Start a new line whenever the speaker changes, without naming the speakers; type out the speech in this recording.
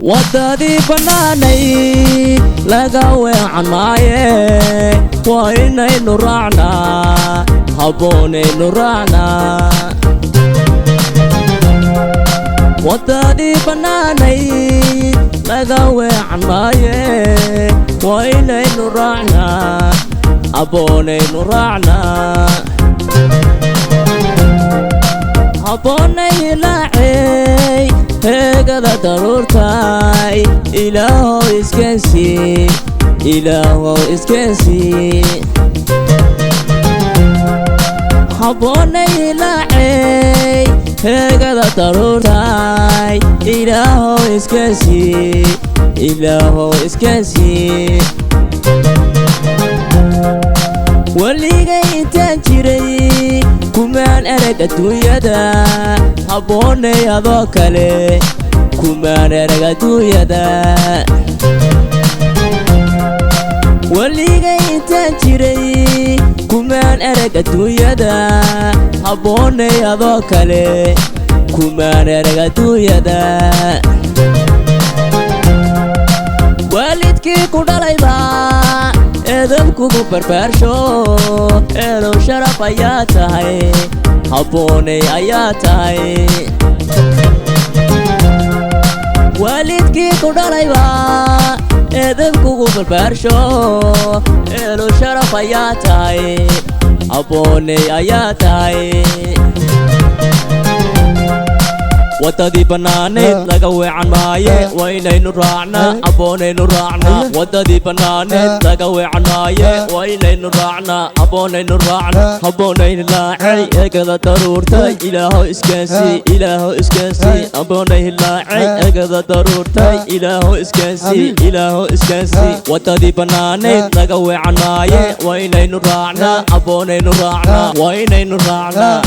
wadadii bannaanayd laga weecan maaye waa inaynu raacnaa habboonaynu raacnaa wadadii bannaanayd laga weecan maaye waa inaynu raacnaa habboonaynu raacnaa habboonay ilaacay heegada daruurtay ilaahow iskeensi ilaahow iskeensi habboonay ilaacay heegada daruurtay ilaahow iskeensi ilaahow iskeensi waligay intaan jiray kumaan arag adduunyada habboonay adoo kale kumaan arag adduunyada waligay intaan jiray kumaan arag adduunyada habboonay adoo kale kumaan arag adduunyada waalidkii ku dhalayba edabkugu barbaarsho elow sharaf ayaa tahay habboonay ayaa tahay waalidkii ku dhalayba edabkugu barbaarsho elow sharaf ayaa tahay habboonay ayaa tahay wadadii bannaanayd laga weecan maaye waa inaynu raacnaa habboonaynu raacnaa wadadii bannaanayd laga weecan maaye waa inaynu raacnaa habboonaynu raacnaa habboonaynu laacay eegada daruurtay ilaahow iskeensi ilaahow iskeensi habboonay laacay eegada daruurtay ilaahow iskeensi ilaahow iskeensi wadadii bannaanayd laga weecan maaye waa inaynu raacnaa habboonaynu raacnaa waa inaynu raacnaa